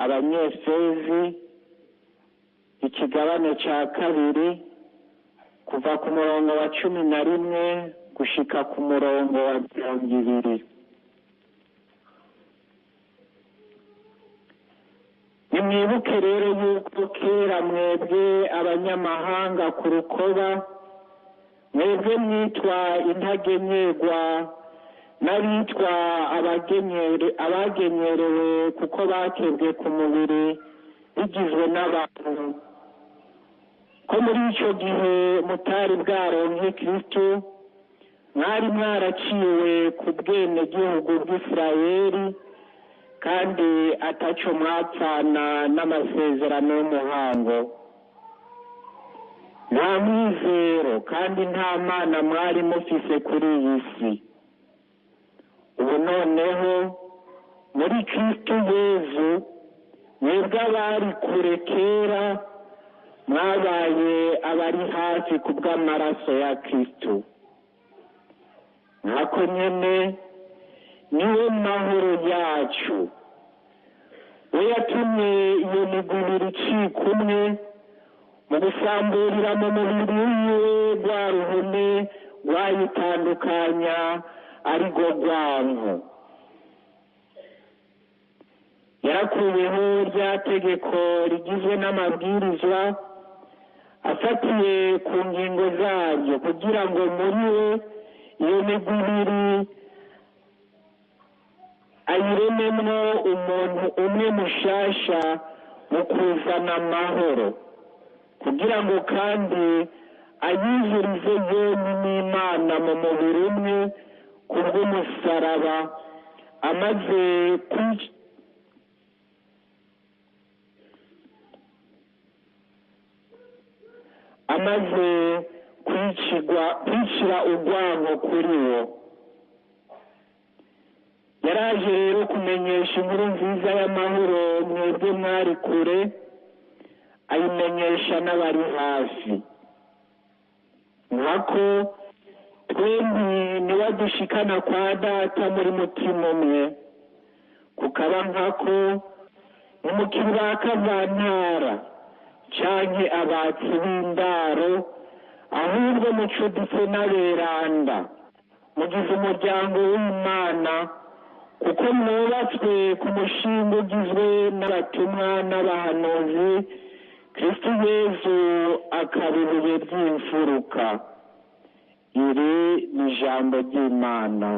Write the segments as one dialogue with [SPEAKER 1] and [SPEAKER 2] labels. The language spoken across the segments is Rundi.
[SPEAKER 1] Abanyefezi ikigabane ca kabiri kuva ku murongo wa 11 gushika ku murongo wa 20. Nimwibuke rero yuko kera mwebwe abanyamahanga ku rukoba, mwebwe mwitwa intagenyerwa n'abitwa abagenyerewe kuko bakebwe ku mubiri bigizwe n'abantu, ko muri ico gihe mutari bwaronke Kristo, mwari mwaraciwe ku bwene gihugu bw'Isirayeli, kandi ataco mwapfana n'amasezerano y'umuhango. Nta mwizero kandi nta mana mwari mufise kuri iyi si. Ubu noneho muri Kristo Yezu, mwebwe abari kure kera mwabaye abari hafi ku bw'amaraso ya Kristo. Nkako nyene niwe mahoro yacu. We yatumye iyo migubiri icika umwe mu gusamburira mu mubiri wiwe rwa ruhome rwayitandukanya arirwo rwanko. Yarakuyeho rya tegeko rigizwe n'amabwirizwa afatiye ku ngingo zaryo, kugira ngo muri we iyo migubiri ayirememwo umuntu umwe mushasha mu kuzana amahoro, kugira ngo kandi ayizurize yompi n'Imana mu mubiri umwe kubw'umusaraba, amaze kwicira urwango kuri wo. Yaraje rero kumenyesha inkuru nziza y'amahoro mwebwe mwari kure, ayimenyesha n'abari hafi. Nkako twembi niwe dushikana kwa Data muri mutima umwe, kukaba nkako umukiri ba kavantara canke abatsi b'indaro, ahubwo mucuditse n'aberanda, mugize umuryango w'Imana, kuko mwubatswe ku mushinga ugizwe n'abatumwa n'abahanuzi, Kristo Yezu akaba ibuye ry'imfuruka. Iri ni ijambo ry'Imana.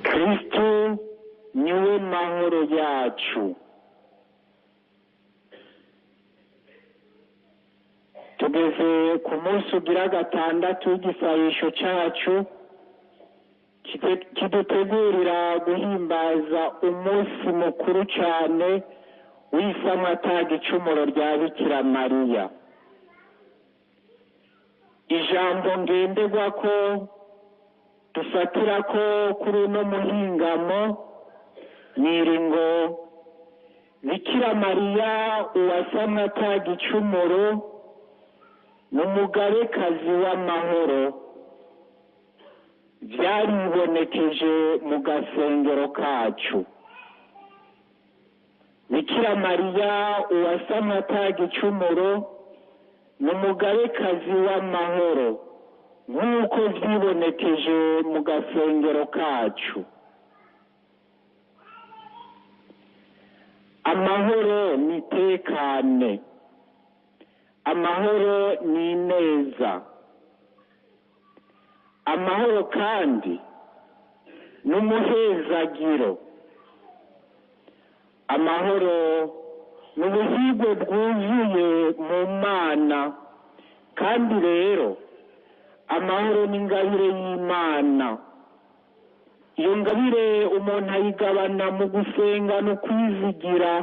[SPEAKER 1] Kristo niwe mahoro yacu. Tugeze ku munsi ugira gatandatu w'igisabisho cacu kidutegurira guhimbaza umunsi mukuru cane w'isamwa atagicumuro rya Bikira Mariya. Ijambo ngenderwako dufatirako kuri uno muhingamo niri ngo Bikira Mariya uwasamwe atagicumuro n'umugabekazi w'amahoro, vyaribonekeje mu gasengero kacu. Bikira Mariya uwasamwe atagicumuro n'umugabekazi w'amahoro, nk'uko vyibonekeje mu gasengero kacu. Amahoro nitekane, amahoro ni ineza, amahoro kandi n'umuhezagiro, amahoro n'ubuhigwe bwuzuye mu Mana, kandi rero amahoro n'ingabire y'Imana. Iyo ngabire umuntu ayigabana mu gusenga no kwizigira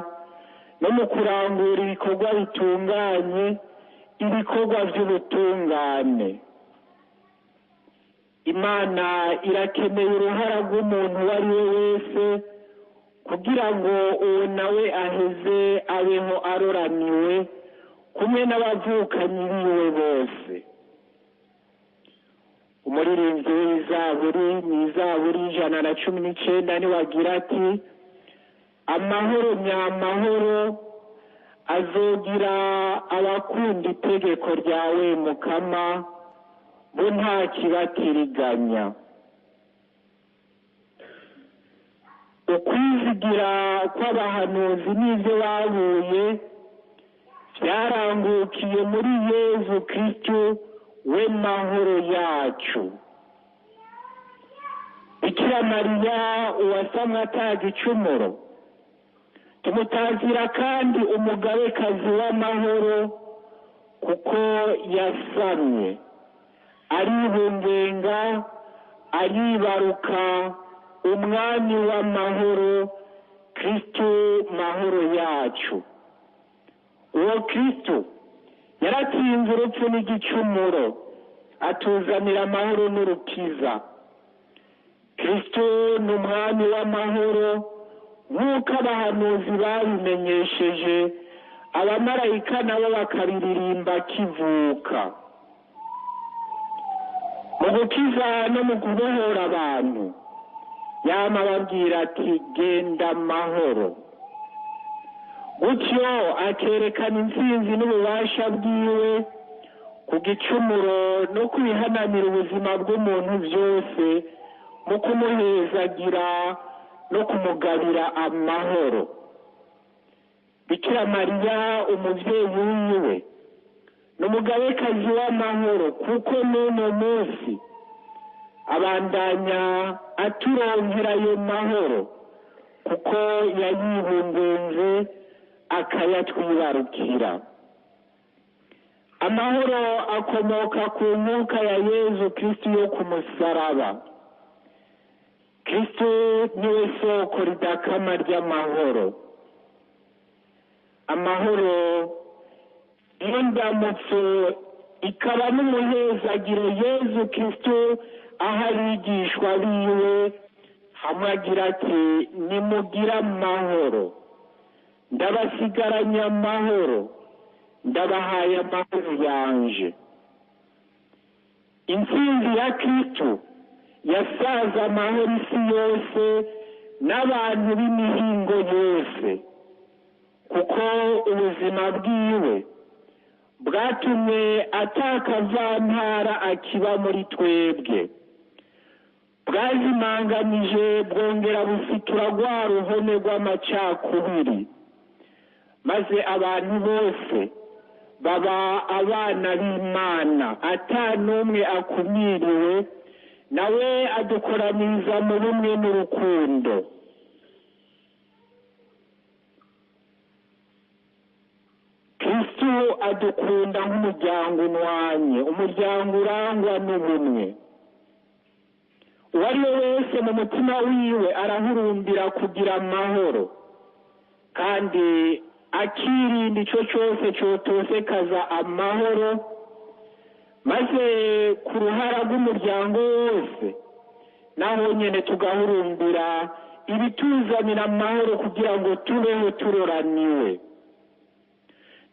[SPEAKER 1] no mu kurangura ibikorwa bitunganye, ibikorwa vy'ubutungane. Imana irakeneye uruhara rw'umuntu uwo ari we wese kugira ngo uwo nawe aheze abeho aroraniwe kumwe n'abavukanyi biwe bose. Umuririmbyi w'izaburi mw'izaburi 119 niwe agira ati amahoro nyamahoro azogira abakunda itegeko ryawe Mukama, bo nta kibatiriganya. Ukwizigira kw'abahanuzi n'ivyo babuye vyarangukiye muri Yezu Kristo we mahoro yacu. Bikira Mariya uwasamwe ataga icumuro, tumutazira kandi umugabekazi w'amahoro, kuko yasamye aribungenga aribaruka umwami w'amahoro, Kristo mahoro yacu. Uwo Kristo yaratsinze urupfu n'igicumuro, atuzanira amahoro n'urukiza. Kristo ni umwami w'amahoro, nk'uko abahanuzi babimenyesheje, abamarayika nabo bakabiririmba kivuka. Mu gukiza no mu kubohora abantu yama ababwira ati genda amahoro. Gutyo akerekana intsinzi n'ububasha bwiwe ku gicumuro no kwihananira ubuzima bw'umuntu byose, mu kumuhezagira no kumugabira amahoro. Bikira Mariya umuvyeyi wiwe n'umugabekazi w'amahoro, kuko n'uno munsi abandanya aturonkera ayo mahoro, kuko yayibungenze akayatwibarukira. Amahoro akomoka ku mwuka ya Yezu Kristo yo ku musaraba. Kristo niwe soko ridakama ry'amahoro. Amahoro iyo ndamutso ikaba n'umuhezagiro Yezu Kristo aho abigishwa biwe, hamwe agira ati nimugira amahoro, ndabasigaranye amahoro, ndabahaye amahoro yanje. Intsinzi ya Kristo yasaza amahoro isi yose n'abantu b'imihingo yose, kuko ubuzima bwiwe bwatumye atakavantara akiba muri twebwe. Bwazimanganije bwongera busitura rwa ruhome rw'amacakubiri, maze abantu bose baba abana b'Imana, ata n'umwe akumiriwe, nawe adukoraniriza mu bumwe n'urukundo. Kristo adukunda nk'umuryango unwanye, umuryango urangwa n'ubumwe. Uwo ari we wese mu mutima wiwe arahurumbira kugira amahoro, kandi akirinda ico cyose cyotosekaza amahoro, maze ku ruhara rw'umuryango wose naho nyene tugahurumbira ibituzanira amahoro, kugira ngo tubeho turoraniwe.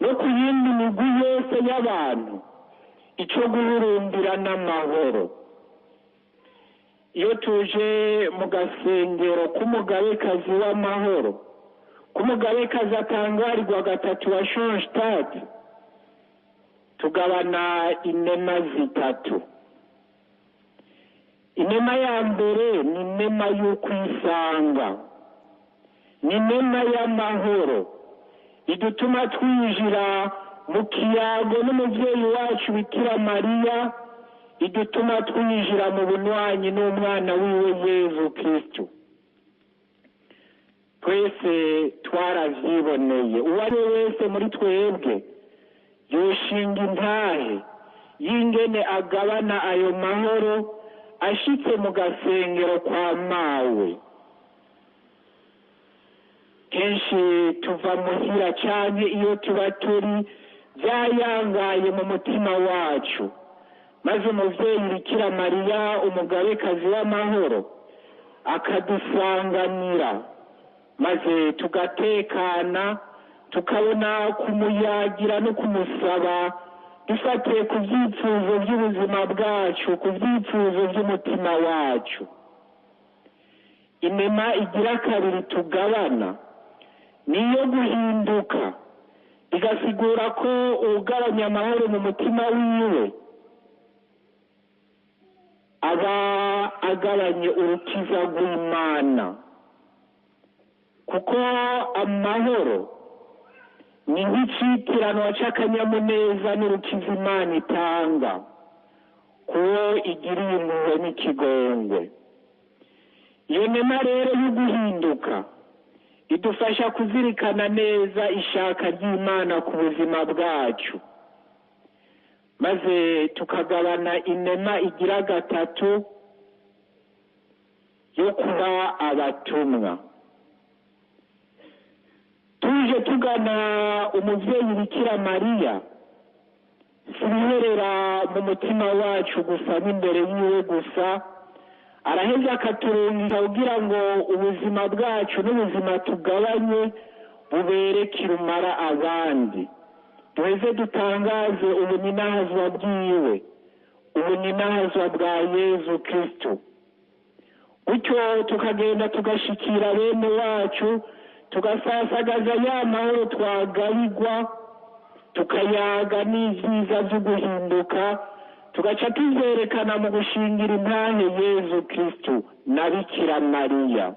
[SPEAKER 1] No ku yindi migwi yose y'abantu ico guhurumbira n'amahoro. Iyo tuje mu gasengero k'umugabekazi w'amahoro, k'umugabekazi atangarirwa gatatu wa Schoenstatt, tugabana inema zitatu. Inema ya mbere ni inema y'ukwisanga, ni inema y'amahoro idutuma twinjira mu kiyago n'umuvyeyi wacu Bikira Mariya, idutuma twinjira mu bunywanyi n'umwana wiwe Yezu Kristo. Twese twaravyiboneye, uwo ari we wese muri twebwe yoshinga intahe y'ingene agabana ayo mahoro ashitse mu gasengero kwa mawe. Kenshi tuva muhira canke iyo tuba turi vyayangaye mu mutima wacu, maze umuvyeyi Bikira Mariya umugabekazi w'amahoro akadusanganira, maze tugatekana tukabona kumuyagira no kumusaba dufatiye ku byifuzo by'ubuzima bwacu, ku byifuzo by'umutima wacu. Inema igira kabiri tugabana niyo guhinduka, bigasigura ko ugabanya amahoro mu mutima wiwe aba agabanye urukiza rw'Imana, kuko amahoro ni nk'icitiranwa c'akanyamuneza n'urukiza Imana itanga kuwo igiriye impuhwe n'ikigongwe. Iyo nema rero yo guhinduka idufasha kuzirikana neza ishaka ry'Imana ku buzima bwacu, maze tukagabana inema igira gatatu yo kuba abatumwa. Tuje tugana umuvyeyi Bikira Mariya, sibiherera mu mutima wacu gusa n'imbere yiwe gusa, araheza akaturungika kugira ngo ubuzima bwacu n'ubuzima tugabanye bubere kirumara abandi. Duheze dutangaze ubuninahazwa bwiwe, ubuninahazwa bwa Yezu Kristo. Gutyo tukagenda tugashikira bene wacu, tugasasagaza ya mahoro twagabigwa, tukayaga n'ivyiza vyo guhinduka, tugaca tuzerekana mu gushingira intahe Yezu Kristo na Bikira Mariya.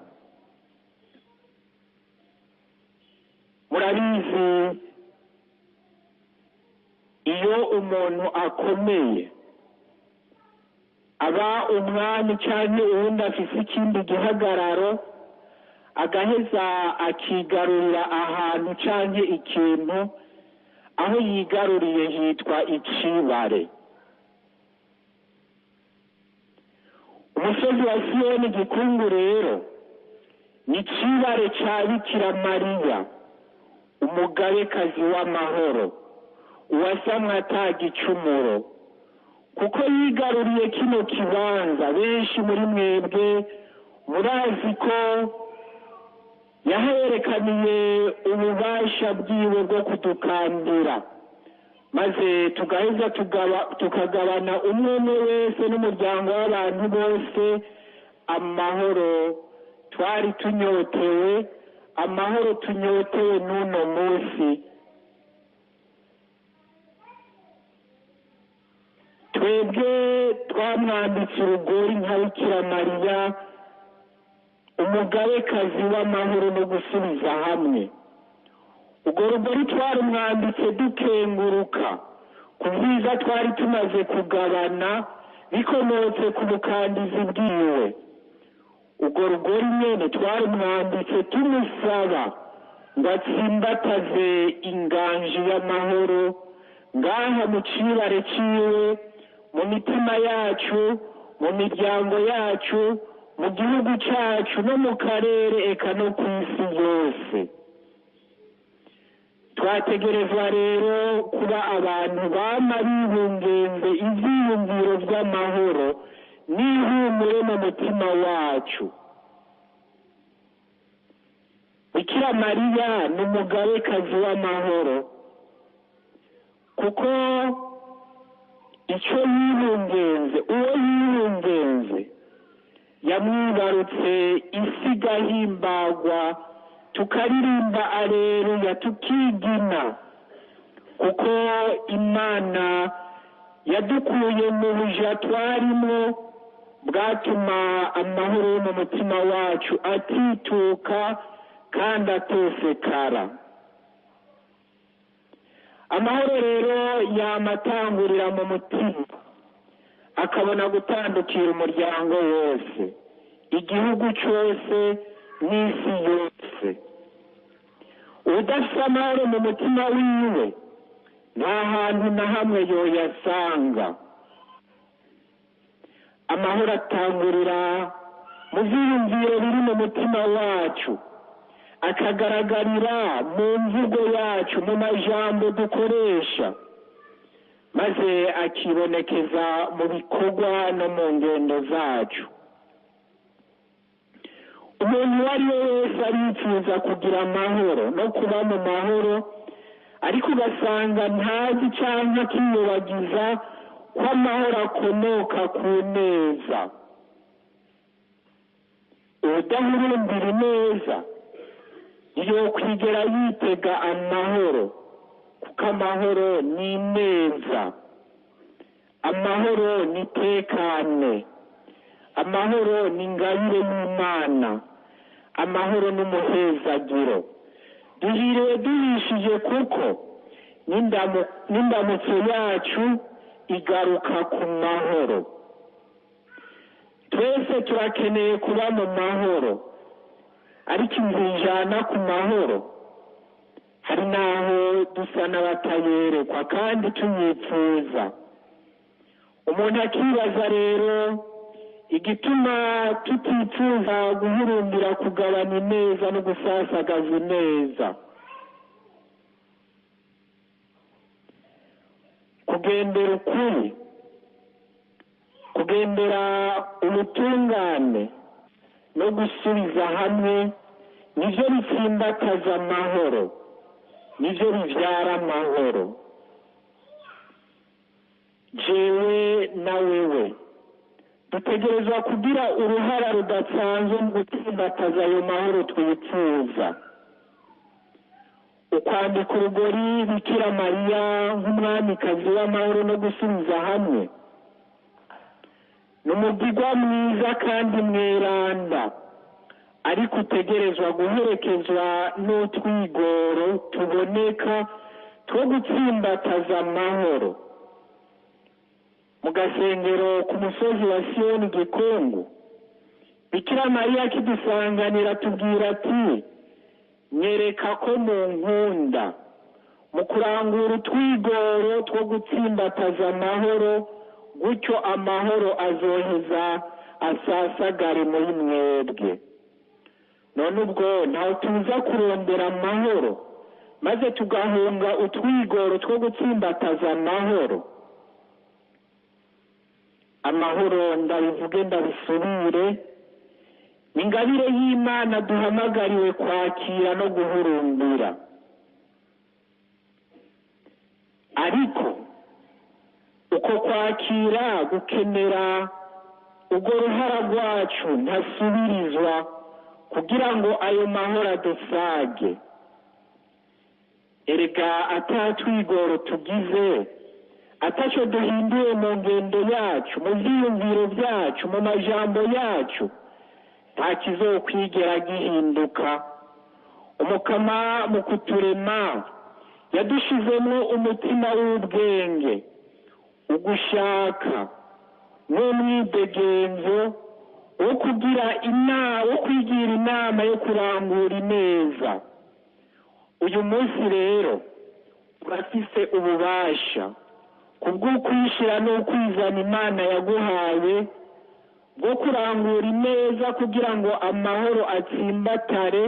[SPEAKER 1] Murabizi, iyo umuntu akomeye aba umwami canke uwundi afise ikindi gihagararo, agaheza akigarurira ahantu canke ikintu, aho yigaruriye hitwa icibare. Umusozi wa Siyoni Gikungu rero ni icibare ca Bikira Mariya, umugabekazi w'amahoro, uwasamwe atagicumuro, kuko yigaruriye kino kibanza. Benshi muri mwebwe murazi ko yaherekaniye ububasha bwiwe bwo kudukandira, maze tugaheza tukagabana umwe wese n'umuryango w'abantu bose amahoro twari tunyotewe, amahoro tunyotewe n'uno munsi. Twebwe twamwambitse urugori nka Bikira Mariya, umugabekazi w'amahoro no gusubiza hamwe. Urwo rugori twarumwambitse dukenguruka ku vyiza twari tumaze kugabana bikomotse ku bukandizi bwiwe. Urwo rugori nyene twarumwambitse tumusaba ngo atsimbataze inganji y'amahoro ngaha mu cibare ciwe, mu mitima yacu, mu miryango yacu, mu gihugu cacu no mu karere, eka no kw'isi yose. Twategerezwa rero kuba abantu bama bibungenze ivyiyumviro vy'amahoro n'ihumure mu mutima wacu. Bikira Mariya ni umugabekazi w'amahoro, kuko ico yibungenze, uwo yibungenze yamwibarutse, isi igahimbagwa, tukaririmba aleluya, tukigina, kuko Imana yadukuye mu buja twarimwo, bwatuma amahoro yo mu mutima wacu atituka kandi atosekara. Amahoro rero yamatangurira mu mutima, akabona gutandukira umuryango wose, igihugu cose n'isi yose. Udafite amahoro mu mutima wiwe nta hantu na hamwe yoyasanga. Amahoro atangurira mu vyiyumviro biri mu mutima wacu, akagaragarira mu mvugo yacu, mu majambo dukoresha, maze akibonekeza mu bikorwa no mu ngendo zacu. umuntu uwo ari we wese arifuza kugira amahoro no kuba mu mahoro, ariko ugasanga ntazi cyangwa akiyobagiza ko amahoro akomoka ku neza. Udahurumbira neza iyo kwigera yitega amahoro, kuko amahoro ni neza, amahoro ni tekane, amahoro ni ingabire y'Imana, amahoro n'umuhezagiro. Duhiriwe duhishije kuko n'indamutso yacu igaruka ku mahoro. Twese turakeneye kuba mu mahoro, ariko inzira ijana ku mahoro hari n'aho dusa n'abatayerekwa kandi tuyipfuza. Umuntu akibaza rero igituma tutipfuza guhurumbira kugabana ineza no gusasagaza ineza. Kugendera ukuri, kugendera ubutungane no gusubiza hamwe nivyo bitsimbataza amahoro, nivyo bivyara amahoro. Jewe na wewe dutegerezwa kugira uruhara rudasanzwe mu gutsimbataza ayo mahoro twipfuza. Ukwambika urugori Bikira Mariya nk'umwamikazi w'amahoro no gusubiza hamwe n'umugirwa mwiza kandi mweranda, ariko utegerezwa guherekezwa n'utwigoro tuboneka two gutsimbataza amahoro. Mu gasengero ku musozi wa Siyoni Gikungu, Bikira Mariya akidusanganira tubwira ati, nyereka ko mu nkunda. Mu kurangura utwigoro two gutsimbataza amahoro, gutyo amahoro azoheza asasagare muri mwebwe. None ubwo ntawe tuza kurondera amahoro maze tugahunga utwigoro two gutsimbataza amahoro. Amahoro, ndabivuge ndabisubire, ni ingabire y'Imana duhamagariwe kwakira no guhurumbira. Ariko uko kwakira gukenera ubwo ruhara rwacu ntasubirizwa kugira ngo ayo mahoro adusage. Erega atatwigoro tugize, ataco duhinduye mu ngendo yacu, mu vyiyumviro vyacu, mu majambo yacu, nta kizokwigera gihinduka. Umukama mu kuturema yadushizemo umutima w'ubwenge, ugushaka n'umwidegenzo wo kwigira inama yo kurangura ineza. Uyu munsi rero urafise ububasha kubw'ukwishira no kwizana Imana yaguhaye bwo kurangura ineza kugira ngo amahoro atsimbatare,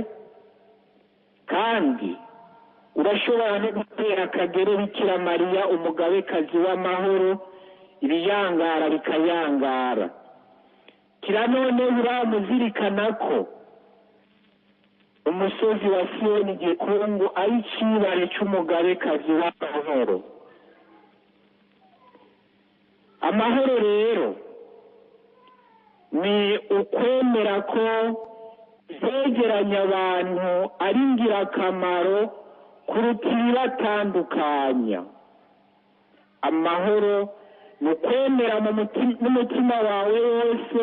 [SPEAKER 1] kandi urashobora no gutera akagere Bikira Mariya umugabekazi w'amahoro, ibiyangara bikayangara. Kira none uramuzirikana ko umusozi wa Siyoni Gikungu ari icibare c'umugabekazi w'amahoro. Amahoro rero ni ukwemera ko zegeranya abantu ari ingirakamaro kuruta ibibatandukanya. Amahoro ni ukwemera n'umutima wawe wose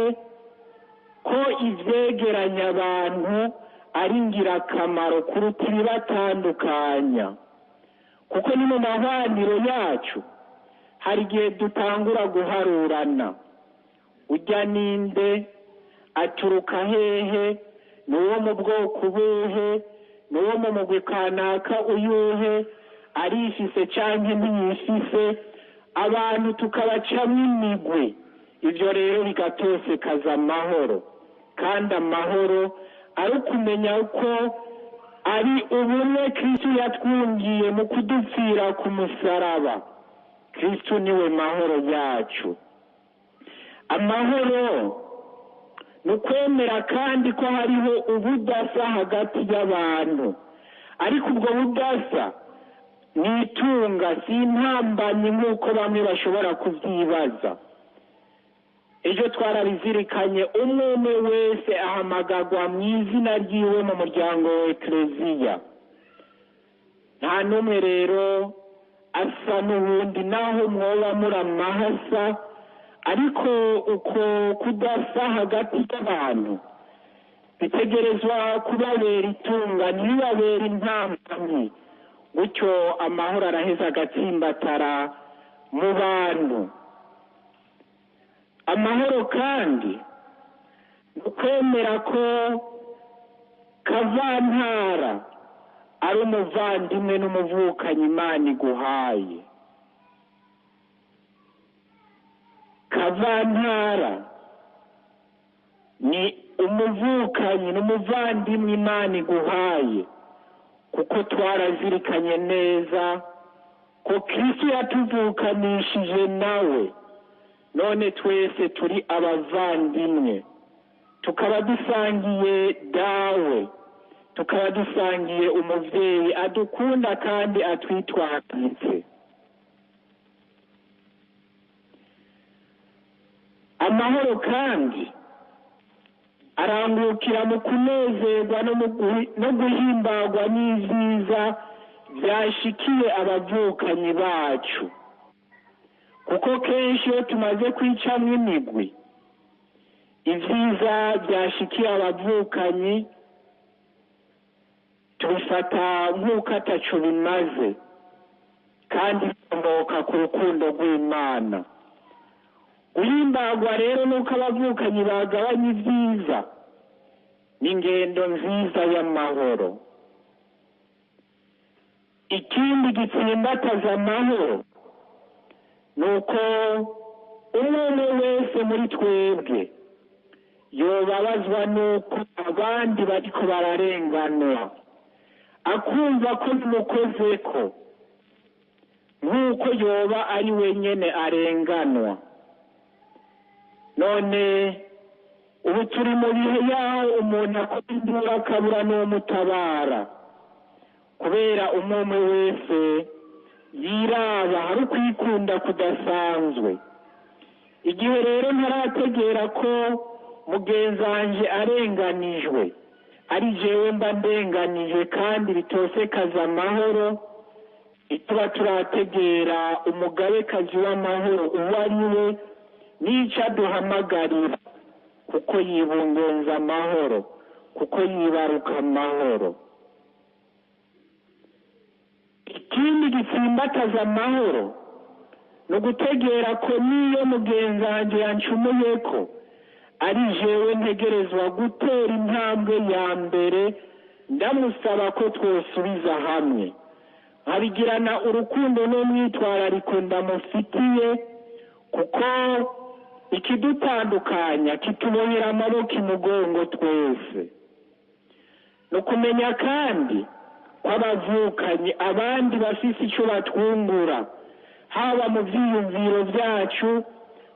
[SPEAKER 1] ko ivyegeranya abantu ari ingirakamaro kuruta ibibatandukanya. Kuko ni mu mahwaniro yacu hari igihe dutangura guharurana. Ujya ninde, aturuka hehe, n'uwo mu bwoko buhe, n'uwo mu mugwi kanaka uyuhe, arifise canke ntiyifise, abantu tukabacamwo imigwi. Ivyo rero bigatosekaza amahoro. Kandi amahoro ari ukumenya ko ari ubumwe Kristo yatwungiye mu kudupfira ku musaraba. Kristo niwe mahoro yacu. Amahoro ni ukwemera kandi ko hariho ubudasa hagati y'abantu, ariko ubwo budasa ni itunga, si intambamyi nk'uko bamwe bashobora kubyibaza. Ejo twarabizirikanye, umwe wese ahamagarwa mu izina ryiwe mu muryango wa Ekleziya. Nta n'umwe rero asa n'uwundi, naho mwoba muramahasa, ariko uko kudasa hagati y'abantu bitegerezwa kubabera itunga, ntibibabera intambamyi. Gutyo amahoro araheza agatsimbatara mu bantu. Amahoro kandi ni ukwemera ko kavantara ari umuvandimwe n'umuvukanyi Imana iguhaye. Kavantara ni umuvukanyi n'umuvandimwe Imana iguhaye, kuko twarazirikanye neza ko Kristo yatuvukanishije nawe, none twese turi abavandimwe, tukaba dusangiye dawe, tukaba dusangiye umuvyeyi adukunda kandi atwitwararitse. Amahoro kandi arangukira mu kunezerwa no guhimbagwa n'ivyiza vyashikiye abavukanyi bacu, kuko kenshi iyo tumaze kwicamwo imigwi, ivyiza vyashikiye abavukanyi tubifata nk'uko ataco bimaze, kandi bikomboka ku rukundo rw'Imana. Guhimbagwa rero nuko abavukanyi bagabanya ivyiza n'ingendo nziza y'amahoro. Ikindi gitsimbataza amahoro nuko umwe wese muri twebwe yobabazwa nuko abandi bariko bararenganwa, akumva ko bimukozeko nk'uko yoba ari wenyene arenganwa. None ubu turi mu bihe yaho umuntu akora induru akabura n'umutabara, kubera umwe wese yiraba, hari ukwikunda kudasanzwe. Igihe rero ntarategera ko mugenzi wanje arenganijwe, ari jewe mba ndenganije kandi bitosekaza amahoro, ituba turategera umugabekazi w'amahoro uwo ari we n'ico aduhamagarira, kuko yibungenza amahoro, kuko yibaruka amahoro. Ikindi gitsimbataza amahoro ni ugutegera ko niyo mugenzi wanje yancumuyeko, ari jewe ntegerezwa gutera intambwe ya mbere ndamusaba ko twosubiza hamwe, nkabigirana urukundo n'umwitwarariko ndamufitiye, kuko ikidutandukanya kitubohera amaboko imugongo twese. No kumenya kandi kw'abavukanyi abandi bafise ico batwungura, haba mu vyiyumviro vyacu,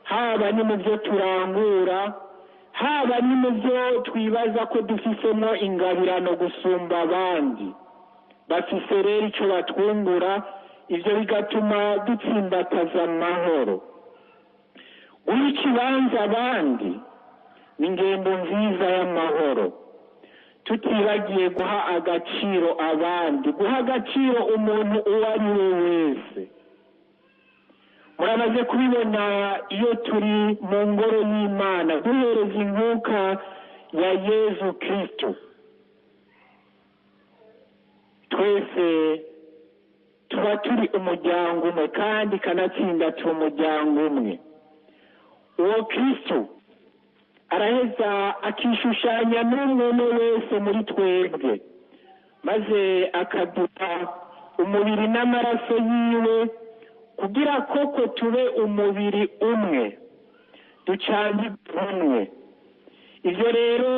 [SPEAKER 1] haba ni mu vyo turangura, haba ni mu vyo twibaza ko dufisemo ingabirano gusumba abandi. Bafise rero ico batwungura, ivyo bigatuma dutsimbataza amahoro. Guha ikibanza abandi ni ingendo nziza y'amahoro, tutibagiye guha agaciro abandi, guha agaciro umuntu uwo ari we wese. Muramaze kubibona iyo turi mu ngoro y'Imana duhereza inkuka ya Yezu Kristo, twese tuba turi umuryango umwe, kandi kanatsinda turi umuryango umwe. Uwo Kristo araheza akishushanya n'umwe wese muri twebwe, maze akaduha umubiri n'amaraso yiwe, kugira koko tube umubiri umwe, ducangire umwe. Ivyo rero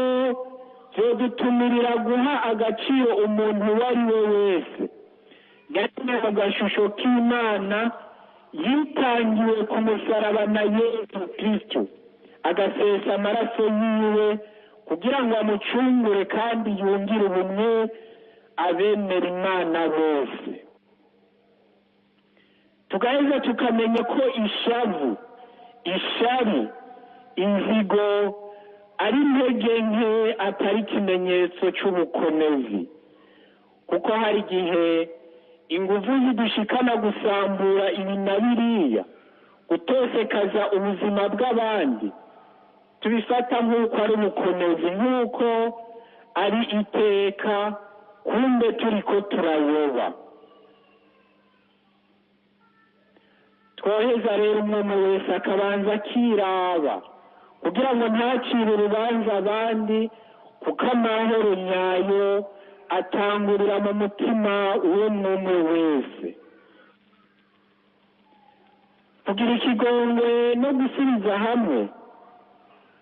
[SPEAKER 1] vyodutumirira guha agaciro umuntu uwo ari we wese, gatumye mu gashusho k'Imana yitangiwe ku musaraba na Yesu Kristo, agasesa amaraso yiwe kugira ngo amucungure kandi yungire ubumwe abemera Imana bose. Tugaheza tukamenya ko ishavu, ishari, inzigo ari intege nke, atari ikimenyetso cy'ubukomezi, kuko hari igihe inguvu zidushikana gusambura ibi na biriya, gutosekaza ubuzima bw'abandi, tubifata nk'uko ari ubukomezi, nk'uko ari iteka, kumbe turiko turayoba. Twoheza rero umuntu wese akabanza akiraba kugira ngo ntacire urubanza abandi, kuko amahoro nyayo atangurira mu mutima w'umwe wese. Kugira ikigongwe no gusubiza hamwe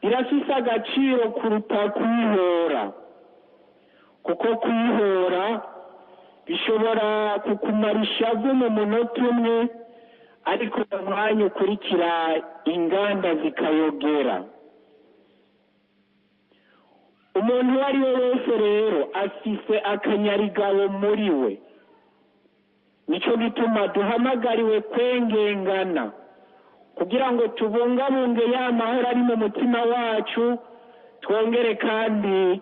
[SPEAKER 1] birafise agaciro kuruta kwihora, kuko kwihora bishobora kukumara ishavu mu munota umwe, ariko mu mwanya ukurikira inganda zikayogera. Umuntu uwo ari we wese rero afise akanyarigabo muri we. Nico gituma duhamagariwe kwengengana kugira ngo tubungabunge ya mahoro ari mu mutima wacu, twongere kandi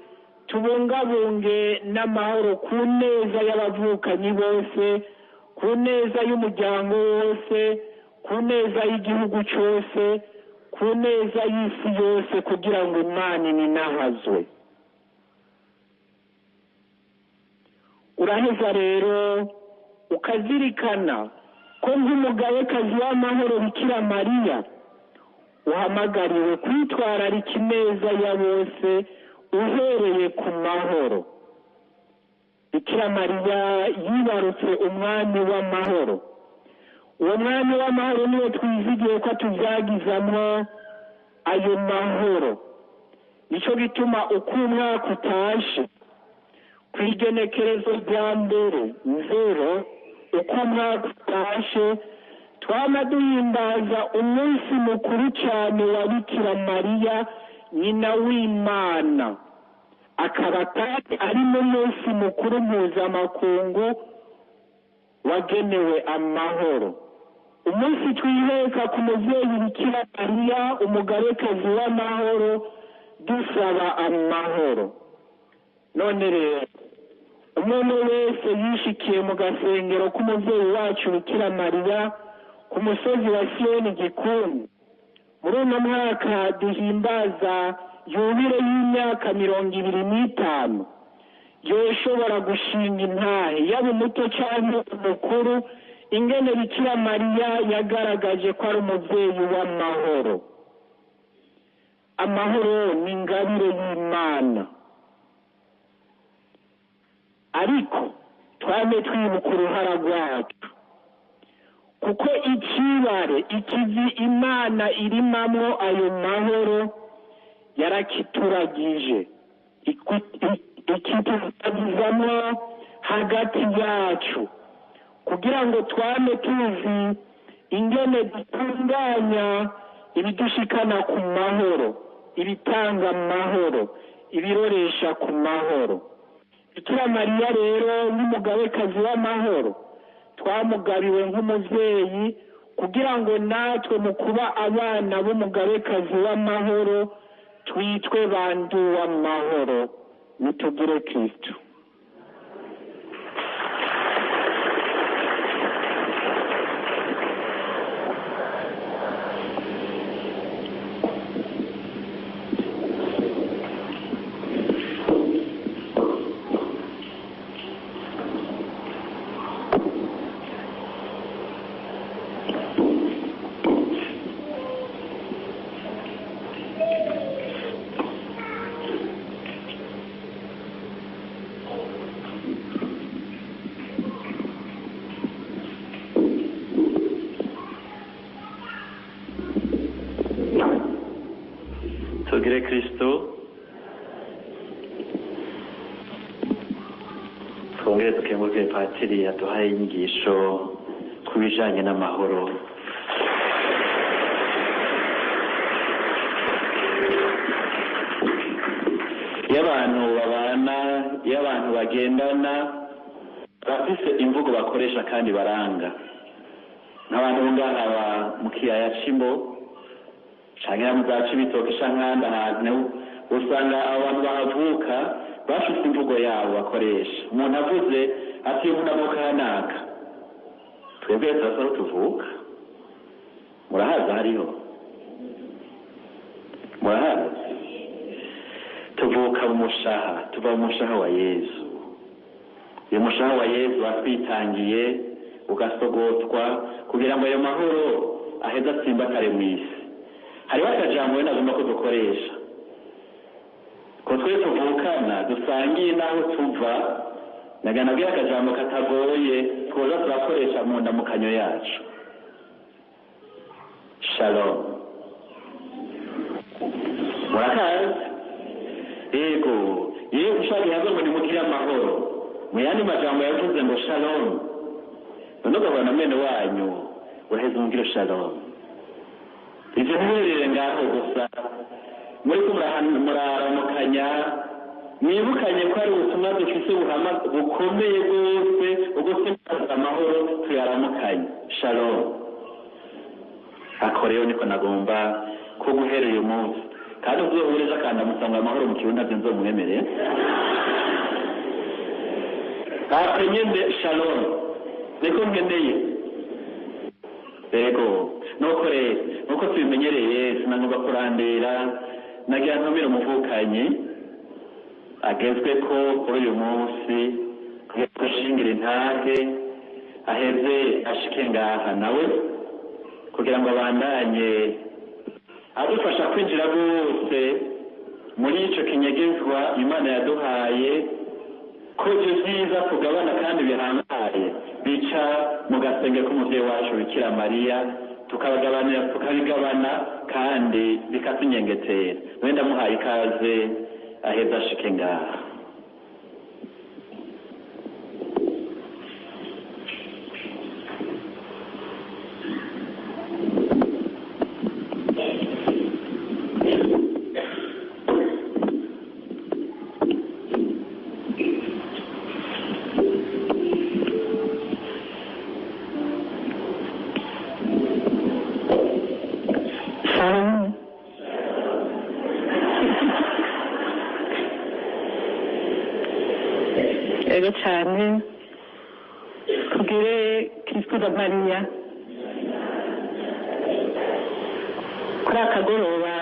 [SPEAKER 1] tubungabunge n'amahoro ku neza y'abavukanyi bose, ku neza y'umuryango wose, ku neza y'igihugu cyose, ku neza y'isi yose, kugira ngo Imana ininahazwe. Uraheza rero ukazirikana ko nk'umugabekazi w'amahoro Bikira Mariya uhamagariwe kwitwararika ineza ya bose uhereye ku mahoro. Bikira Mariya yibarutse umwami w'amahoro. Uwo mwami w'amahoro niwe twizigiye ko tuvyagizamwo ayo mahoro. Nico gituma uko umwaka utashe, kw'igenekerezo rya mbere nzero, uko umwaka utashe, twama duhimbaza umunsi mukuru cyane wa Bikira Mariya nyina w'Imana, akaba kandi ari n'umunsi mukuru mpuzamakungu wagenewe amahoro. Umunsi twiheka ku muvyeyi Bikira Mariya, umugabekazi w'amahoro, dusaba amahoro. None rero umuntu wese yishikiye mu gasengero k'umuvyeyi wacu Bikira Mariya ku musozi wa Siyoni Gikundi, muri uno mwaka duhimbaza yubile y'imyaka 25, yoshobora gushinga intahe yaba umuto cyangwa umukuru, ingene Bikira Mariya yagaragaje ko ari umuvyeyi w'amahoro. Amahoro ni ingabire y'Imana, ariko twame twibuka uruhara rwacu, kuko ikibare ikivi Imana irimamwo ayo mahoro yarakituragije, ikituragizamwo hagati yacu, kugira ngo twame tuzi ingene dutunganya ibidushikana ku mahoro, ibitanga amahoro, ibiroresha ku mahoro. Bikira Mariya rero n'umugabekazi w'amahoro twamugabiwe nk'umuvyeyi, kugira ngo natwe mu kuba abana b'umugabekazi w'amahoro twitwe bandu w'amahoro. Nitugire Kristo.
[SPEAKER 2] Tugire Kristo. Twongere dukengurukire Patiri yaduhaye inyigisho ku bijanye n'amahoro. iyo abantu babana, iyo abantu bagendana, bafise imvugo bakoresha kandi baranga. Nk'abantu ngaha mu kiyaya c'Imbo canke mu za Cibitoke canke ahandi ahantu, usanga abantu bahavuka bafise imvugo yabo bakoresha. Umuntu avuze ati umuntu avuka hanaka, twebwe turasaba tuvuka, murahaza hariho, murahaza tuvuka mu mushaha, tuva mu mushaha wa Yesu. Uyu mushaha wa Yesu watwitangiye ugasogotwa kugira ngo ayo mahoro aheza atsimbatare mu isi. Hariho akajambo nagomba ko dukoresha, ko twe tuvukana dusangiye n'aho tuva, naganabwira akajambo katagoye twoza turakoresha mu ndamukanyo yacu. Shalom. Murakaza? Yego, yewe ushaka yavuga ngo nimugire amahoro. Mu yandi majambo yavuze ngo shalom. None ugahura na mwene wanyu uraheza umubwire shalom. Ivyo ntiberere ngaho gusa, muri ko muraramukanya, mwibukanye ko ari ubutumwa dufise bukomeye rwose, ubwo twimbaza amahoro tuyaramukanye. Shalom. Ako rero niko nagomba ko guhera uyu munsi, kandi uzohureza kandi amusanga amahoro mu kirundi navyo nzomwemereye. Nyende shalom niko ngendeye. Yego, nuko tubimenyereye, sinagomba kurandira, nagira ntumire umuvukanyi agezwe ko kuri uyu munsi kugira ngo ashingire intahe, aheze ashike ngaha nawe kugira ngo abandanye adufasha kwinjira rwose muri ico kinyegezwa Imana yaduhaye, ko ivyo vyiza tugabana kandi bihambaye bica mu gasenge k'umuvyeyi wacu Bikira Mariya, tukabigabana kandi bikatunyengetera. Wenda muhaye ikaze aheza ashike ngaha.
[SPEAKER 1] Ego cyane tugire Kristo da Mariya. Kuri akagoroba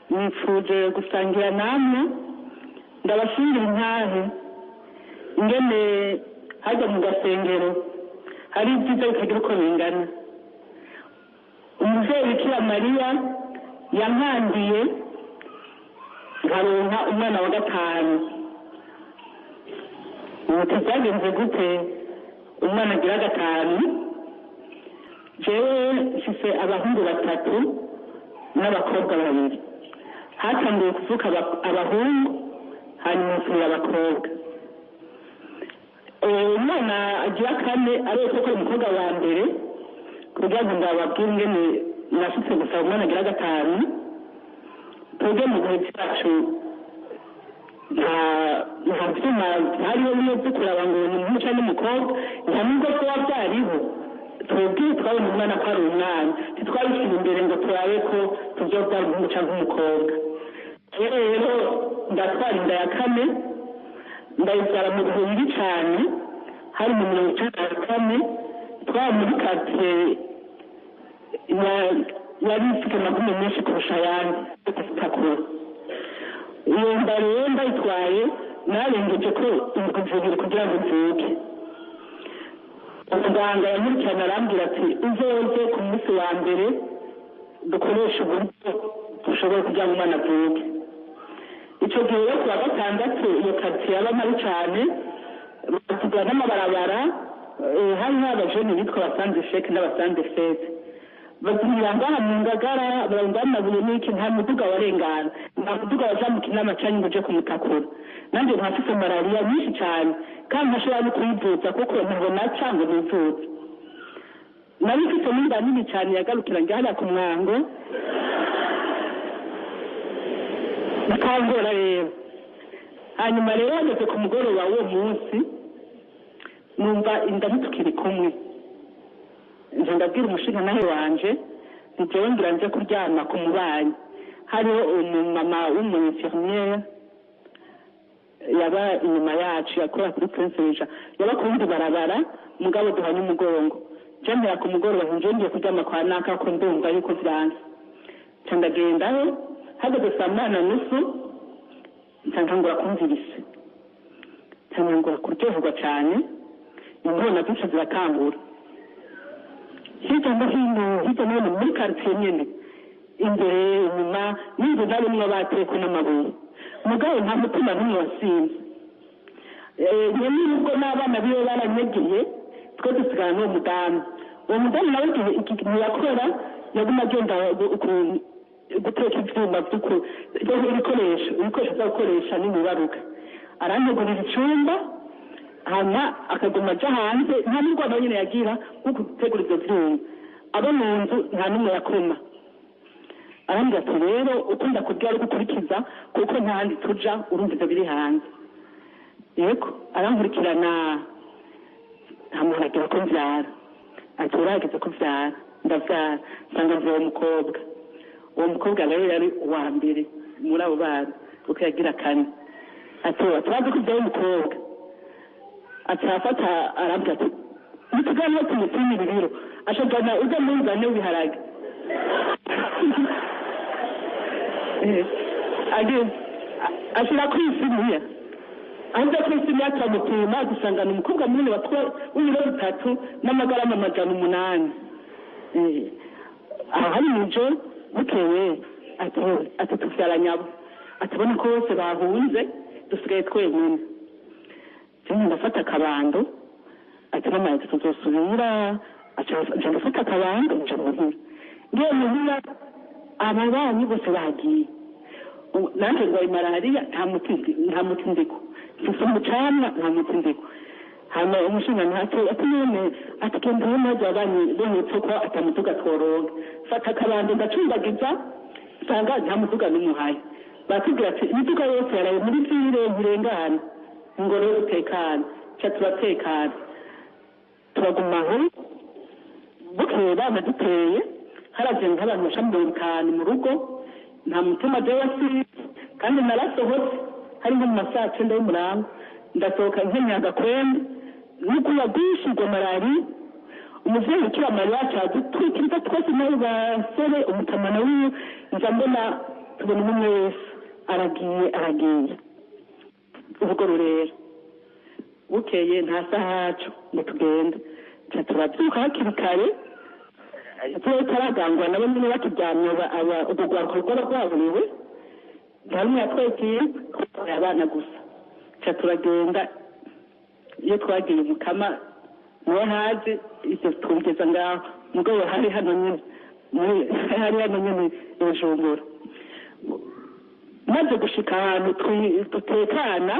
[SPEAKER 1] nifuje gusangira namwe, ndabashingira intahe ingene hajya mu gasengero hari ibyiza bitagira uko bingana. Umuvyeyi Bikira Mariya yankandiye nkaronka umwana wa gatanu. Ubu byagenze gute umwana agira gatanu? Jewe mfise abahungu 3 n'abakobwa 2. Hatangiye kuvuka abahungu hanyuma nsubira abakobwa. Umwana agira 4 ariko ko umukobwa wa mbere, kugira ngo ndababwire ingene nashitse gusaba umwana agira gatanu. Twebwe mu gihe cyacu nta vyuma hariho bimwe vyo kuraba ngo ni umuhungu canke umukobwa, nta nubwo vyoba vyariho. Twebwe twabona umwana ko ari umwana, ntitwabishira imbere ngo turabe ko tuvyovyara umuhungu canke umukobwa. Rero ndatwara inda ya 4, ndayivyara mu bihe bibi cane, hari mu 1994, twaba muri quartier yari ifite amagume menshi kurusha ayandi yo kuzitakura. Iyo nda rero ndayitwaye narengeje ko indwi zibiri kugira ngo mvuke. Umuganga yankurikirana arambwira ati uzoze ku munsi wa mbere dukoresha uburyo dushobora kugira ngo umwana avuke. Ico gihe yo kuwa gatandatu iyo quartier yaba mabi cane, batugura n'amabarabara, hari n'abajene bitwa abasanze sheke n'abasanze fete. Bazimira ngaha mu Ngagara barangana buri niki nta muduga warengana, nta muduga waja mu Kinama canke ngo uje kumutakura. Nanje ntafise malaria nyinshi cyane kandi ntashobora no kuyivuza kuko ntabona cyangwa nivuza. Nari mfite n'inda nini cyane yagarukira ngaha ku mwango. Nakangora rero hanyuma rero hageze ku mugoroba w'uwo munsi numva indamu tukiri kumwe nje ndabwira umushinga nawe wanje njewe ngira nje kuryama ku mubanyi hariho umumama w'umu-infirmiere yaba inyuma yacu yakora kuri Prince Regent yaba kundi barabara mugabo duhanye umugongo jambera ku mugoroba ngiye kuryama kwa naka ko ndumva yuko vyanze candagendaho hageze saa munani nusu ntangura kumvirisa ntangura kuryoherwa cyane imbona duce zirakangura hirya no hino muri quartier nyene imbere inyuma n'inzu zarimwo bateko n'amabuye mugabo nta mutima n'umwe wasinze nyene nubwo n'abana biwe baranyegeye twe dusigana n'uwo mudamu nawe ikintu yakora yaguma agenda guteka ivyuma ibikoresho byo gukoresha n'imibaruka arantegurira icumba hama akaguma aja hanze nta n'urwanda nyine yagira nko gutegura ivyo vyuma abo mu nzu nta n'umwe yakoma arambwira ati rero ukunda kurya ari gukurikiza kuko ntahandi tuja urumva ivyo biri hanze yego arankurikirana hamuragira ko mvyara ati urageze ko vyara ndavyara nsanga mvuye umukobwa uwo mukobwa rero yari uwa mbere muri abo bana kuko yagira kane ati turazi ko vyawe umukobwa ati afata arambwira ati nitugane tumupima ibiro ashagana uja munzane w'ibiharage ashira kw'isiniya aza kw'isiniya akamupima dusangana umukobwa munini w'ibiro 3 n'amagarama 800 aho hari mujo bukeye ati tuvyara nyabo atubona ko bose bahunze dusigaye twenyine cyane ndafata akabando ati mama tuzosubira aca ndafata akabando nca muhira ngiye muhira ababanyi bose bagiye nanje ngwaye malariya nta muti ndiko mfise umucana nta muti ndiko hama umushinga ntacyo ati none atigenda maze abanyi bonyetse ko atamutuga tworonga fata akabando ndacumbagiza sanga nta mutuga n'umuhaye batubwira ati imituga yose yaraye muri vire ntirengana ingoro y'utekana ca turatekana turagumaho bukeye bama duteye haraje nk'abantu bashaka 50 mu rugo nta mutima je wasize kandi narasohotse hari nko mu masaha 9 y'umurango ndasohoka nkenyaga kwembe nuko yagwishije malariya umuvyeyi ukira mariya caje twikiriza twese nawe basore umutamana wiwe nza mbona tubona umwe wese aragiye ubwo rero bukeye nta sahacu ngo tugende turabyuka hakiri kare turagangwa nabo nyine bakiryamye ubugwaruko rw'abagwaburiwe ntamwe yatwekeye abana gusa turagenda iyo twagiye umukama niwe haje ibyo twumvise ngaho mugabo hari hano nyine Bujumbura maze gushika ahantu dutekana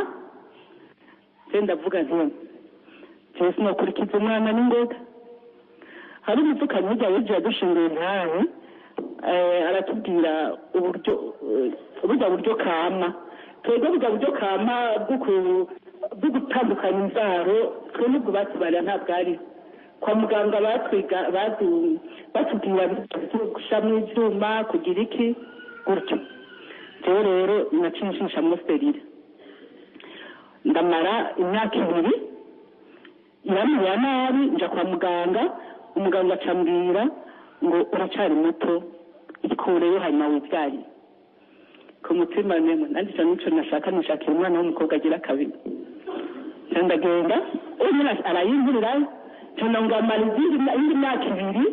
[SPEAKER 1] ndavuga nti cyese no kurikiza umwana n'ingoga hari umufuka mwiza w'ijya dushingiye ntawe aratubwira uburyo kama twebwe buryo kama bwo gutandukanya imbyaro twe nubwo batubarira ntabwo ari kwa muganga batubwira gushyiramo ibyuma kugira iki gutyo rero nacinshishamo sterire ndamara imyaka 2 iramubera nabi nja kwa muganga umuganga acambwira ngo uracari muto ikureyo hanyuma wibyari ku mutima nemo nanditse nico nishakira umwana w'umukobwa agira kabiri ndagenda umuntu arayinjirira cyane ngo amara indi myaka 2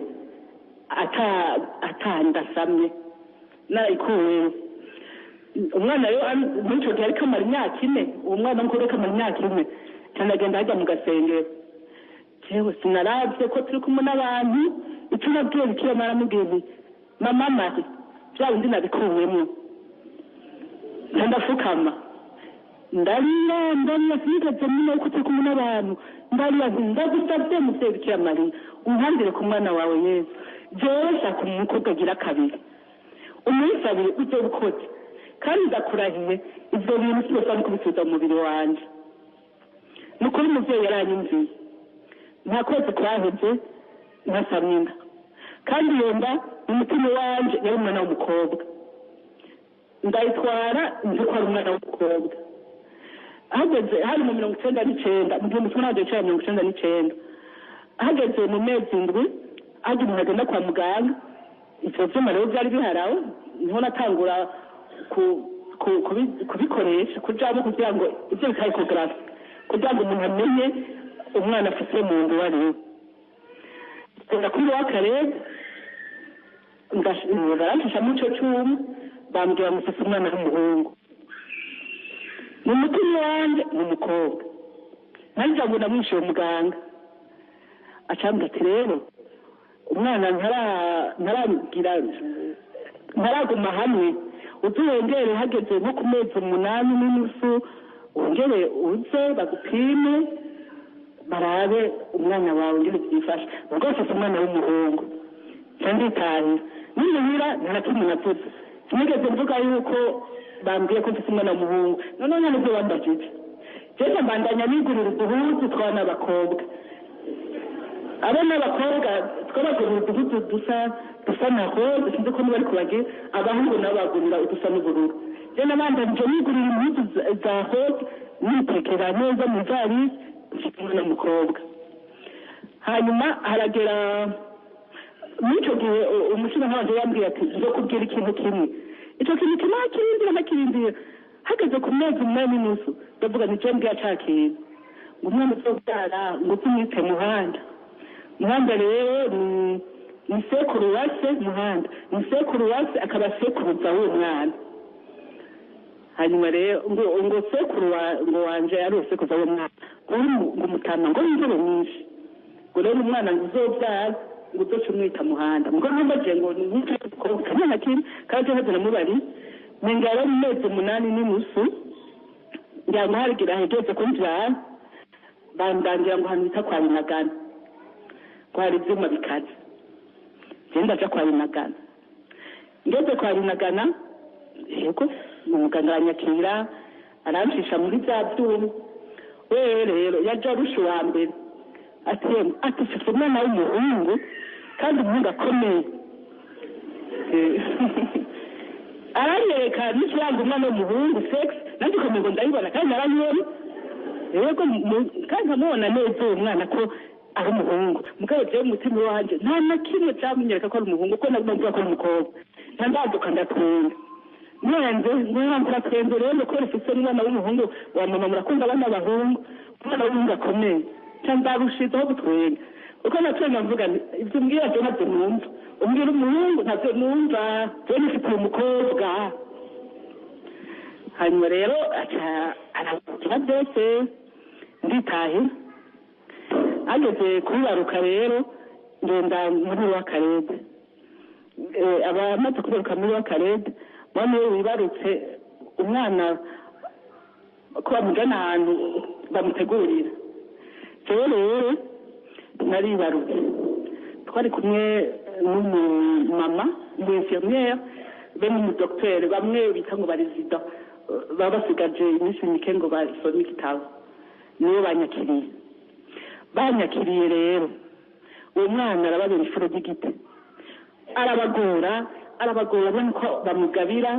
[SPEAKER 1] atandasamye narikuwe umwana yo muri cyo gihe ariko amara imyaka 4 uwo mwana ngo reka amara imyaka 4 cyane agenda ajya mu gasengero jewe sinaravye ko turi kumwe n'abantu icyo nabwiye bikira naramubwiye mama mari bya bindi nabikuwemo ndafukama ndariya sinigeze mino ko turi kumwe n'abantu ndagusabye muvyeyi bikira Mariya umpandire ku mwana wawe Yesu jewe shaka umukobwa agira kabiri umunsi abiri uzobukoze
[SPEAKER 3] kandi ndakurahiye ibyo bintu byose ari kubisubiza mu mubiri wanjye. ni ukuri umubyeyi yaranyumviye, nta kwezi kwaheze ntasamye inda, kandi iyo nda mu mutima wanjye yari umwana w'umukobwa, ndayitwara nzi ko ari umwana w'umukobwa. hageze hari mu 99 mu 1999 hageze mu mezi indwi aje umuntu agenda kwa muganga, ivyo vyuma rero byari biharawe, niho natangura kubikoresha kujamo kugira ngo ibyo bita ecography, kugira ngo umuntu amenye umwana afite mu nda uwo ariwe. Kuri w'akarere baranshishamo ico cuma, bambwira ngo mfise umwana w'umuhungu, mu mutima wanje ni umukobwa. nanjye ngo namwishe umuganga, acambwa ati rero umwana ntaraguma hamwe, uzongere hageze nko ku mezi 8 wongere uze bagupime barabe umwana wawe ngire byifashe. rwose umwana w'umuhungu nditahira nimuhira ntarakimwe navuze, sinigeze mvuga yuko bambwiye ko mfite umwana w'umuhungu. none nibyo bambajije, jewe mbandanya nigurira uduhuzu twana abakobwa. abana b'abakobwa twabagurira uduhuzu dusa na rose, sinzi ko niba ari kubagira, abahungu nabo bagurira udusa n'ubururu. jewe nabandanyije nigurira impuzu za rose, nitekera neza mu ivarisi, mfite umwana w'umukobwa. hanyuma haragera muri icyo gihe umushinga nk'abantu yambwiye ati nzo kubwira ikintu kimwe, icyo kintu kimwe hakirindira hageze ku mezi 8 ndavuga ni jewe mbwiye ca kintu ngo umwana uzobyara ngo tumwite muhanda rero ni sekuru wase muhanda, ni sekuru wase akaba sekuruza w'uwo mwana. hanyuma rero ngo sekuru ngo wanje ari sekuruza w'uwo mwana, ngo mutama ngo inzuro nyinshi, ngo rero umwana ngo uzobyara ngo uzoce umwita muhanda. ngo ntumbaje ngo nice kuko kana kintu kandi haje namubari nengara mu mezi 8 yamuharigira hegeze ko njya bandangira ngo hano bita kwa Binagana, kwari ibyuma bikaze. genda aja kwa Binagana, ngeze kwa Binagana yego umuganga aranyakira arancisha muri bya byuma. wewe rero yaje arusha wa mbere ati mfite umwana w'umuhungu kandi umuhungu akomeye. aranyereka n'ikiranga umwana w'umuhungu sex, nanjye ukomeye ngo ndayibona kandi naranyibona yego, kandi nkamubona neza uwo mwana ko ari umuhungu. mugabo jewe umutima wanjye nta na kimwe cyamunyereka ko ari umuhungu, ko nabwo ko ari umukobwa. ntandaduka ndatwenga nturatwenze rero ko rifite umwana w'umuhungu wa mama, murakunda abana b'abahungu, umwana w'umuhungu akomeye ndarushizaho gutwenga. uko natwenga mvuga ibyo mbwira byo ntabyo numva, umbwira umuhungu ntabyo numva, jewe nifite umukobwa. hanyuma rero aravuga byose nditahira. ageze kubibaruka rero ngenda muri w'akarede, abamaze kubibaruka muri w'akarede bamwe wibarutse umwana ko bamugana ahantu bamutegurira. jewe rero naribarutse, twari kumwe n'umumama w'infirmiere be n'umudokiteri, bamwe bita ngo barizida, baba basigaje iminsi mike ngo basome igitabo. niwe banyakiriye rero uwo mwana arababera ifuro ry'igiti, arabagora abona ko bamugabira,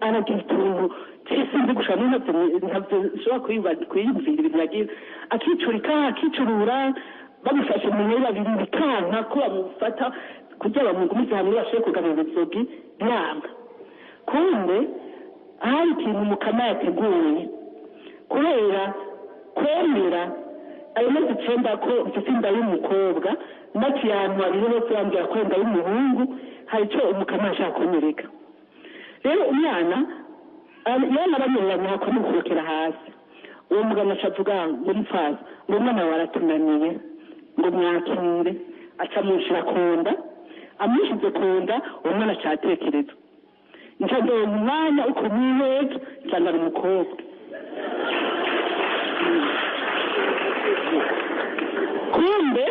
[SPEAKER 3] aragira utuntu sinzi gushaka ntabyo nshobora kwiyumvira ibintu yagira, akicurura bamufashe mu minwe babiri bikanka ko bamufata kugira bamugumize hamwe bashobore kugaburira inzogi yanga. kumbe hari ikintu mukama yateguye kubera kwemera ayo maze 9 ko mfite inda y'umukobwa, maze ahantu habiri bose bambwira ko inda y'umuhungu, hari icyo umukama ashaka kunyereka. rero umwana banyuranye akamukubokera hasi, uwo muganga acavuga ngo mupfaza ngo umwana wawe aratunaniye ngo mwakire, acamushira ku nda. amushize ku nda uwo mwana acatekereza, ncandonka umwanya uko mwiheza nsanga ari umukobwa. kumbe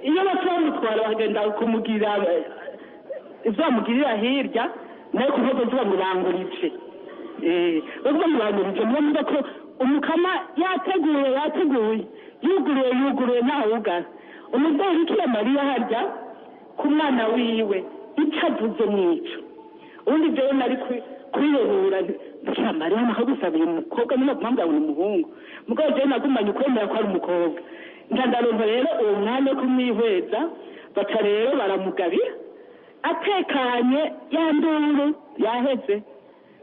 [SPEAKER 3] iyo bamutwara bagenda kumugirira ibyo bamugirira hirya nayo kuvuga ngo bangurije ubwo mubanurije mwavuga ko umukama yateguye yuguruye ntawugara umubyeyi bikira mariya harya ku mwana wiwe icyo avuze n'ico ubundi jewe nari kwiyehura bikira mariya nakagusabira umukobwa nyine kumambwa ngo ni umuhungu mugabo jewe nagumanye ukwemera ko ari umukobwa ndandaronka rero uwo mwanya wo kumwihweza baca rero baramugabira atekanye yanduru yaheze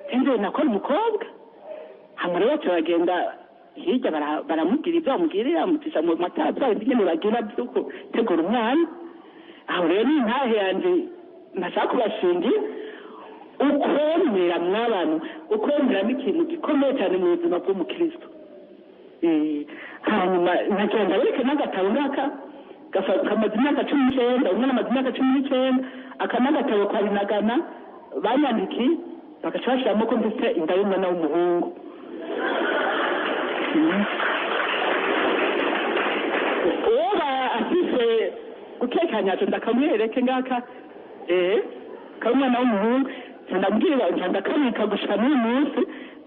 [SPEAKER 3] kandi nakora umukobwa hama rero turagenda hirya baramubwira ibyo bamubwirira bamutisha mu matara bya bindi nyine bagira byo gutegura umwana aho rero ni intahe yanje nashaka kubashingira ukwemera mw'abantu ukwemera n'ikintu gikomeye cyane mu buzima bw'umukristo hanyuma nagenda bereke n'agatabo ngaka kamaze imyaka 19 umwana amaze imyaka 19 aka n'agatabo kwa binagana banyandiki bagaca bashiramo ko mfite inda y'umwana w'umuhungu uwo afise gutekanya cyo ndakamwereke ngaka kamwana w'umuhungu ndambwira ndakamika gushika n'uyu munsi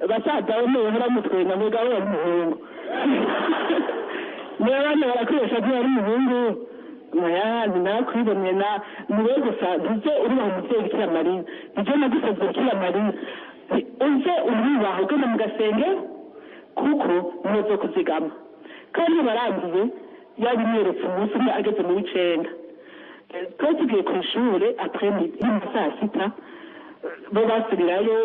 [SPEAKER 3] basaza bo n'uhora mutwenga ngo gawe w'umuhungu n'abana barakoresha ko ari umuhungu nayazi nakwibonye na niwe gusa ntuze uriho umubyeyi bikira mariya nibyo nagusabye bikira mariya uze uribaho ugana mu gasenge kuko nizo kuzigama kandi barangiye yabimweretse umunsi umwe ageze mu w'icenda twari tugiye ku ishuri apremidi saa sita bo basubirayo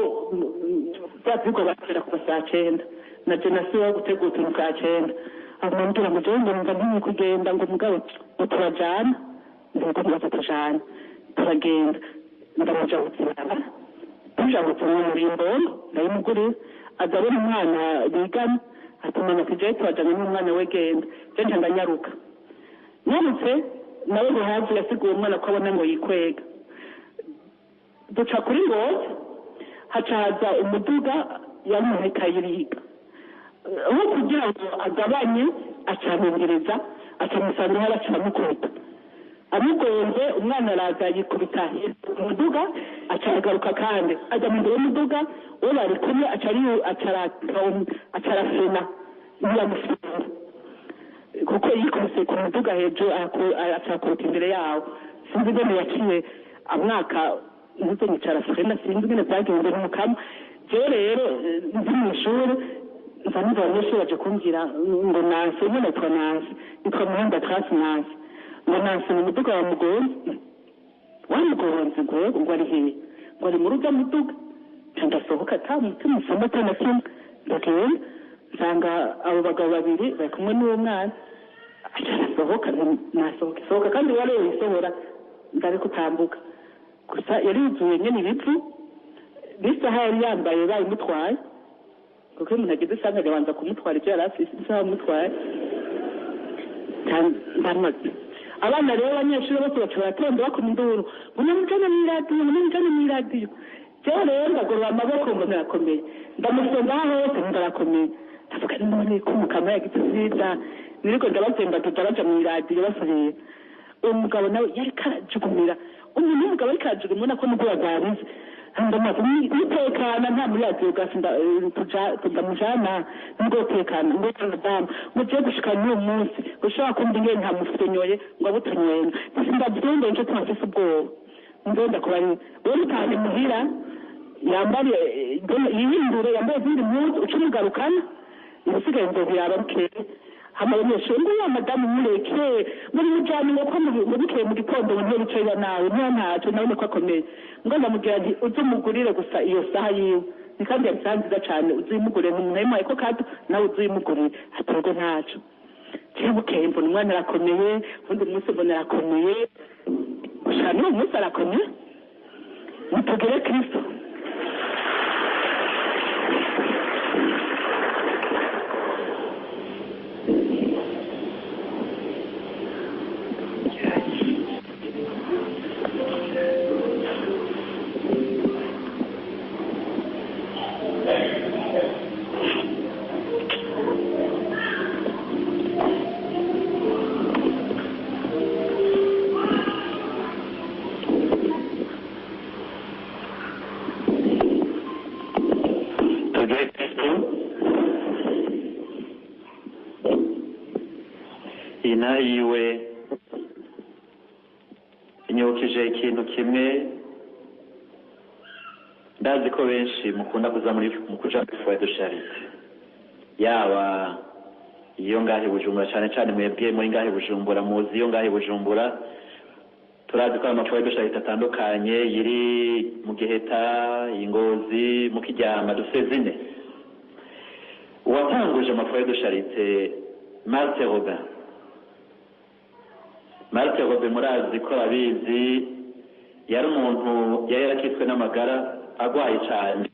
[SPEAKER 3] byatwiko basubira ku saa cenda na jenasi wo gutegura utuntu ka cenda amambwira ngo jewe ndumva ntinya kugenda ngo mugabo ngo turajana ndumva ngo tujana turagenda ndamujahutse barabara tujahutse mu murimbondo ndayimugurira azabona umwana bigana atumana tujaye turajana n'umwana we genda je ndanyaruka nyarutse nawe ngo hafi yasiguye umwana ko abona ngo yikwega duca kuri ngozi hacaza umuduga yamuheka yiriga aho kugira ngo agabanye acamungereza acamusanga aho acamukubita amugonze umwana araza yikubita umuduga acaragaruka kandi ajya mu mbere y'umuduga uwo bari kumwe acarafena ntiyamufunga kuko yikubise ku muduga hejuru acakuruka imbere yawo sinzi ingene yaciye amwaka ntuze nicarafena sinzi ingene byagenze n'umukama jewe rero ndi mu ishuri nza numva abanyeshuri baje kumbwira ngo nansi umwe nitwa nansi nitwa muhanda trasi nansi ngo nansi ni umuduga wamugonze ngo ari hehe ngo ari mu rugo muduga ndasohoka ata mutima usoma atana kimwe ndagenda nsanga abo bagabo babiri bari kumwe n'uwo mwana nasohoka kandi wari wisohora ndari kutambuka gusa yari yuzuye nyene ibivu n'isaha yari yambaye bayimutwaye kuko umuntu ageze usanga abanza kumutwara ibyo yari afise isaha amutwaye abana rero abanyeshuri bose baca baratonda bakoma induru munamujane mw'iradiyo jewe rero ndagorora amaboko ngo ndarakomeye ndamusonga hose ndarakomeye ndavuga none ko umukama yagize vyiza niriko ndabazembaduza baja mw'iradiyo basubiye uwo mugabo nawe yari karajugumira umuntu w'umugabo ariko arajugumira ko nubwo yagarize ndamaze nitekana nta muri radiyo gasi ndamujana nubwo tekana ngo madamu mugiye gushika n'uyu munsi ushobora kumva ingene ntamusenyoye ngo abutunyoye ndabyumva nco twafise ubwoba ndonda kuba ari wowe utahe muhira yambare yihindure yambaye izindi mpuzu uca umugarukana ibisigaye ngo biraba bukeye hama abanyeshuri ngo ya madamu mureke muri mujyane ngo ko mubikeye mu gitondo ngo ntiyo bicaye nawe niyo ntacyo nawe niko akomeye ngo ndamubwira nti uze umugurire gusa iyo saha yiwe ni kandi yari isaha nziza cyane uze uyimugurire ntimunayimuhaye ko kato nawe uze uyimugurire atorwe ntacyo kera bukeye mbona umwana arakomeye ubundi munsi mbona arakomeye gusa n'uwo munsi arakomeye mutugere kristo
[SPEAKER 2] tugire kristo iyi ntahe yiwe inyibukije ikintu kimwe ndazi ko benshi mukunda kuza mu kuja muri foyer de charite yaba iyo ngahe Bujumbura cyane cyane mwebwe muri ngahe Bujumbura muzi iyo ngahe Bujumbura turazi ko amafoyer de charite atandukanye yiri mu Giheta Ingozi mu Kiryama dusezine uwatanguje amafoyer de charite Marthe Robin murazi ko abizi yari umuntu yari yarakitswe n'amagara agwaye cyane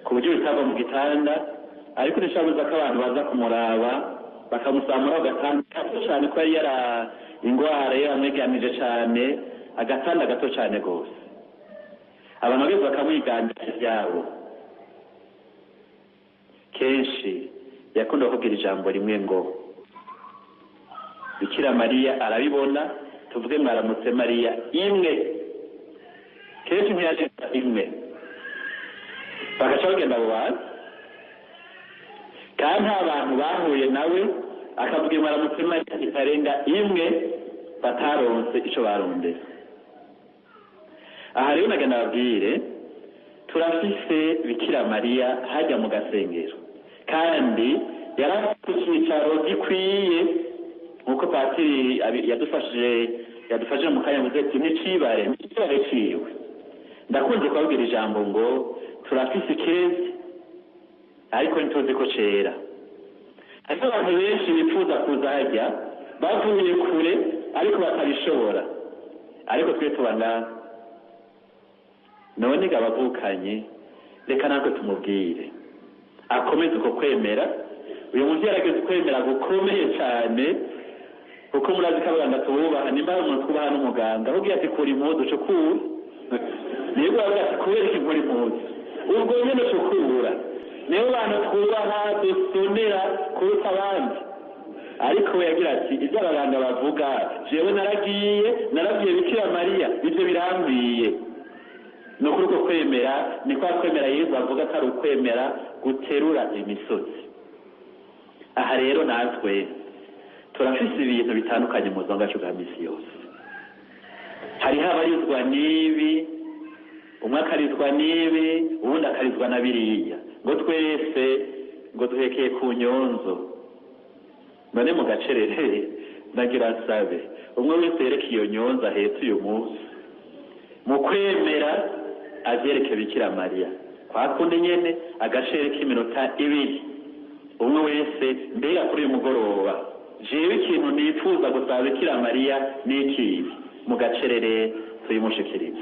[SPEAKER 2] ku buryo bitava mu gitanda ariko nishabuza ko abantu baza kumuraba bakamusamura agatanda cyane ko yari ingwara yaramweganije cyane agatanda gato cyane gose abantu bose bakamwiganira ibyabo kenshi yakunda kugira ijambo rimwe ngo Bikira Mariya arabibona tuvuge mwaramutse Mariya imwe kenshi ntiyajita imwe bagaca bagenda abo bantu kandi nta bantu bahuye nawe akavuga mwaramutse Mariya itarenga imwe bataronse ico barondera aha rero nagenda babwire turafise Bikira Mariya hajya mu gasengero kandi yarafite icyicaro gikwiye nkuko patiri yadufashije mu kanya muze ati n'icibare ciwe ndakunze kubabwira ijambo ngo turafise ikezi ariko ntituzi ko cera ariko abantu benshi bifuza kuza hajya bavuye kure ariko batabishobora ariko twe tubana none gabavukanye reka natwe tumubwire akomeze uko kwemera uyu muntu yarageze kwemera gukomeye cyane kuko murazi ko abaganga tububaha nimba umuntu twubaha n'umuganga ahubwo ati kura impuzu cukura niba bavuga ati kubera iki nkora impuzu ubwo nyine cukura nibo bantu twubaha dusonera kuruta abandi ariko we yagira ati ibyo abaganga bavuga jewe narabwiye Bikira Mariya ibyo birambwiye no kuri uko kwemera ni kwa kwemera Yesu avuga ko ari ukwemera guterura imisozi aha rero natwe turafise ibintu bitandukanye mu buzima bwacu bwa misi yose hariho abarizwa n'ibi umwe akarizwa n'ibi ubundi akarizwa na biriya ngo twese ngo duhekeye ku nyonzo none mu gacerere ndagira nsabe umwe wese yereke iyo nyonzo ahetse uyu munsi mu kwemera avyereke Bikira Mariya kwa kundi nyene agacere k'iminota 2 umwe wese mbega kuri uyu mugoroba jewe ikintu nifuza gusaba Bikira Mariya n'ikibi mu gacerere tuyimushikirize